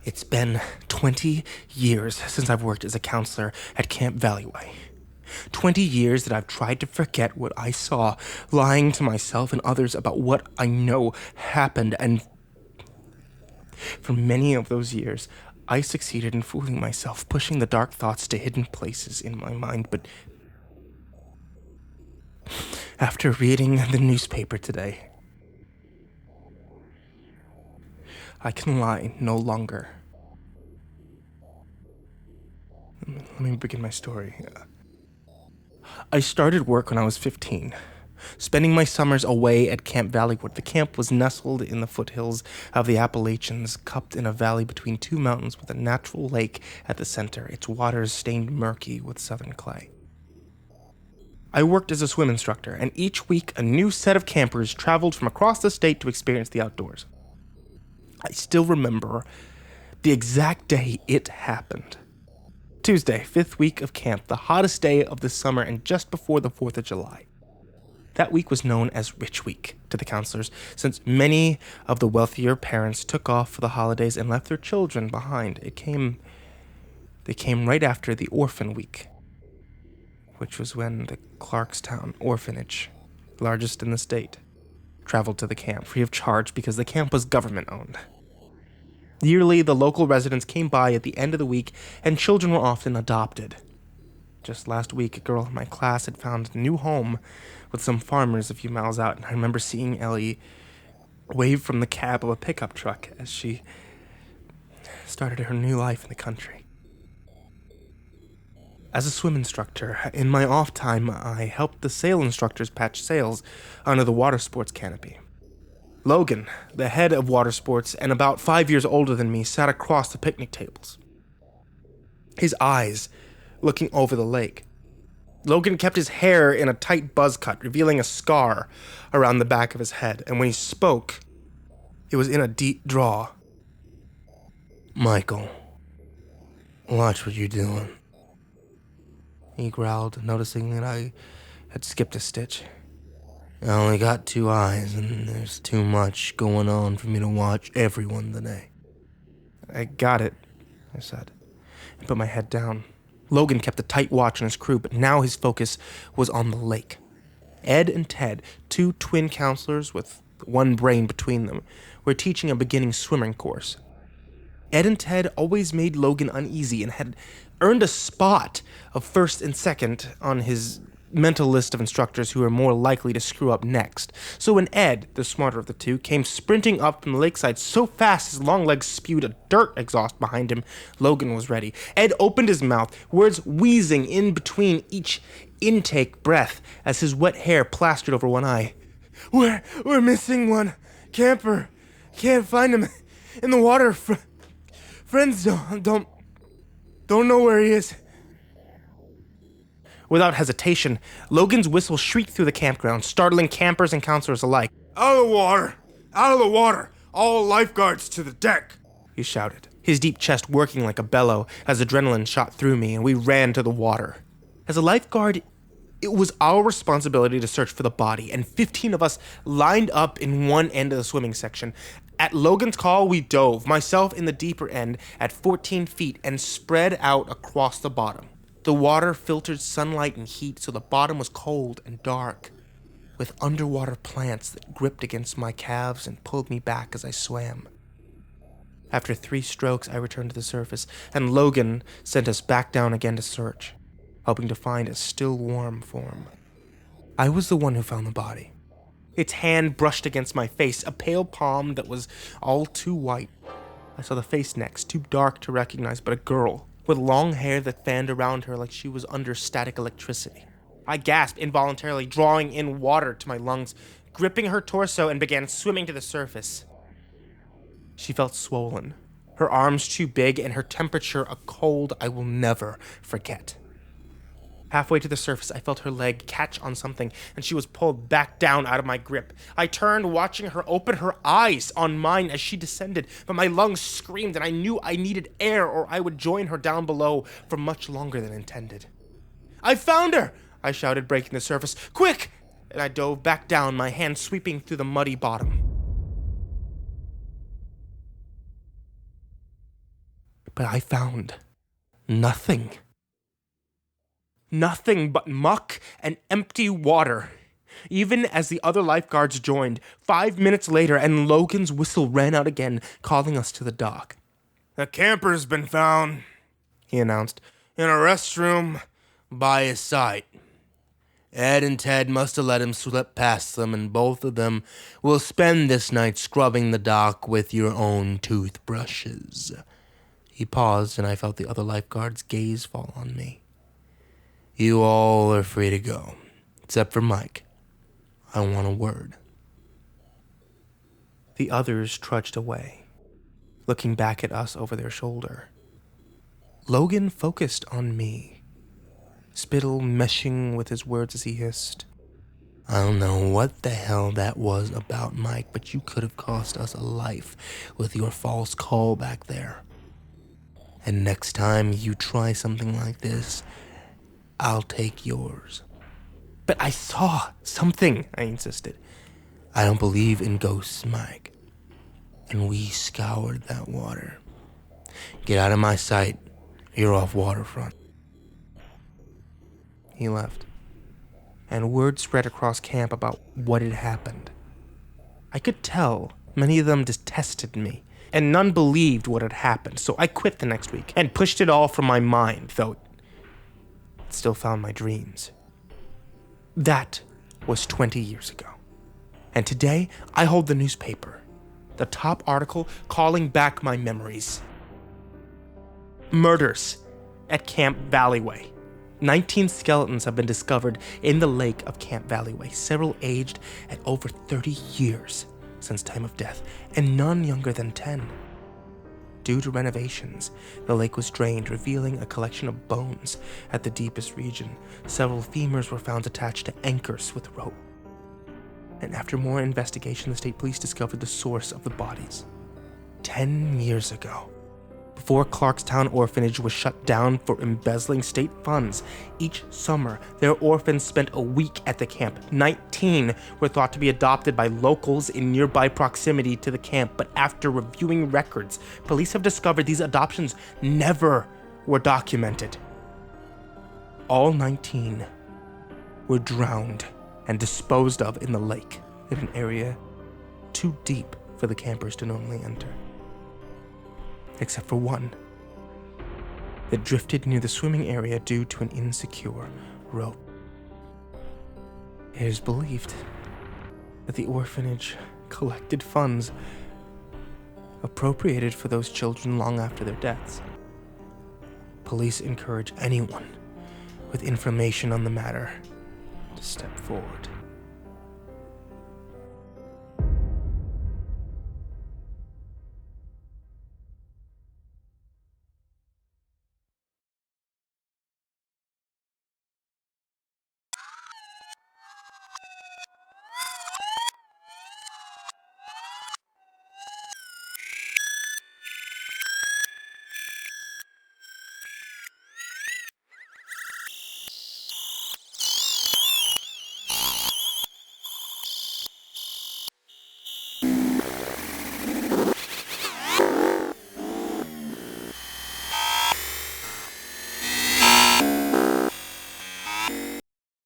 It's been 20 years since I've worked as a counselor at Camp Valleyway. 20 years that I've tried to forget what I saw, lying to myself and others about what I know happened, and for many of those years, I succeeded in fooling myself, pushing the dark thoughts to hidden places in my mind, but after reading the newspaper today, I can lie no longer. Let me begin my story. I started work when I was 15, spending my summers away at Camp Valleywood. The camp was nestled in the foothills of the Appalachians, cupped in a valley between two mountains with a natural lake at the center, its waters stained murky with southern clay. I worked as a swim instructor, and each week a new set of campers traveled from across the state to experience the outdoors. I still remember the exact day it happened. Tuesday, 5th week of camp, the hottest day of the summer and just before the 4th of July. That week was known as Rich Week to the counselors, since many of the wealthier parents took off for the holidays and left their children behind. They came right after the Orphan Week, which was when the Clarkstown Orphanage, largest in the state, traveled to the camp free of charge because the camp was government-owned. Yearly, the local residents came by at the end of the week, and children were often adopted. Just last week, a girl in my class had found a new home with some farmers a few miles out, and I remember seeing Ellie wave from the cab of a pickup truck as she started her new life in the country. As a swim instructor, in my off time, I helped the sail instructors patch sails under the water sports canopy. Logan, the head of water sports and about 5 years older than me, sat across the picnic tables, his eyes looking over the lake. Logan kept his hair in a tight buzz cut, revealing a scar around the back of his head, and when he spoke, it was in a deep drawl. "Michael, watch what you're doing," he growled, noticing that I had skipped a stitch. "I only got 2 eyes, and there's too much going on for me to watch everyone today." "I got it," I said, and put my head down. Logan kept a tight watch on his crew, but now his focus was on the lake. Ed and Ted, 2 twin counselors with one brain between them, were teaching a beginning swimming course. Ed and Ted always made Logan uneasy and had earned a spot of first and second on his mental list of instructors who were more likely to screw up next. So when Ed, the smarter of the two, came sprinting up from the lakeside so fast his long legs spewed a dirt exhaust behind him, Logan was ready. Ed opened his mouth, words wheezing in between each intake breath as his wet hair plastered over one eye. We're missing one camper. Can't find him in the water. Friends don't know where he is." Without hesitation, Logan's whistle shrieked through the campground, startling campers and counselors alike. "Out of the water! Out of the water! All lifeguards to the deck!" he shouted, his deep chest working like a bellow as adrenaline shot through me, and we ran to the water. As a lifeguard, it was our responsibility to search for the body, and 15 of us lined up in one end of the swimming section. At Logan's call, we dove, myself in the deeper end at 14 feet, and spread out across the bottom. The water filtered sunlight and heat, so the bottom was cold and dark, with underwater plants that gripped against my calves and pulled me back as I swam. After 3 strokes, I returned to the surface, and Logan sent us back down again to search, hoping to find a still warm form. I was the one who found the body. Its hand brushed against my face, a pale palm that was all too white. I saw the face next, too dark to recognize, but a girl with long hair that fanned around her like she was under static electricity. I gasped involuntarily, drawing in water to my lungs, gripping her torso, and began swimming to the surface. She felt swollen, her arms too big, and her temperature a cold I will never forget. Halfway to the surface, I felt her leg catch on something, and she was pulled back down out of my grip. I turned, watching her open her eyes on mine as she descended, but my lungs screamed, and I knew I needed air or I would join her down below for much longer than intended. "I found her!" I shouted, breaking the surface. "Quick!" And I dove back down, my hand sweeping through the muddy bottom. But I found nothing. Nothing but muck and empty water. Even as the other lifeguards joined, 5 minutes later, and Logan's whistle ran out again, calling us to the dock. "The camper's been found," he announced, "in a restroom by his side. Ed and Ted must have let him slip past them, and both of them will spend this night scrubbing the dock with your own toothbrushes." He paused, and I felt the other lifeguard's gaze fall on me. "You all are free to go, except for Mike. I want a word." The others trudged away, looking back at us over their shoulder. Logan focused on me, spittle meshing with his words as he hissed, "I don't know what the hell that was about, Mike, but you could have cost us a life with your false call back there. And next time you try something like this, I'll take yours." "But I saw something," I insisted. "I don't believe in ghosts, Mike. And we scoured that water. Get out of my sight. You're off waterfront." He left, and word spread across camp about what had happened. I could tell many of them detested me, and none believed what had happened, so I quit the next week and pushed it all from my mind, though it still found my dreams. That was 20 years ago. And today, I hold the newspaper, the top article calling back my memories. Murders at Camp Valleyway. 19 skeletons have been discovered in the lake of Camp Valleyway, several aged at over 30 years since time of death, and none younger than 10. Due to renovations, the lake was drained, revealing a collection of bones at the deepest region. Several femurs were found attached to anchors with rope. And after more investigation, the state police discovered the source of the bodies. 10 years ago, before Clarkstown Orphanage was shut down for embezzling state funds, each summer their orphans spent a week at the camp. 19 were thought to be adopted by locals in nearby proximity to the camp, but after reviewing records, police have discovered these adoptions never were documented. All 19 were drowned and disposed of in the lake, in an area too deep for the campers to normally enter. Except for one that drifted near the swimming area due to an insecure rope. It is believed that the orphanage collected funds appropriated for those children long after their deaths. Police encourage anyone with information on the matter to step forward.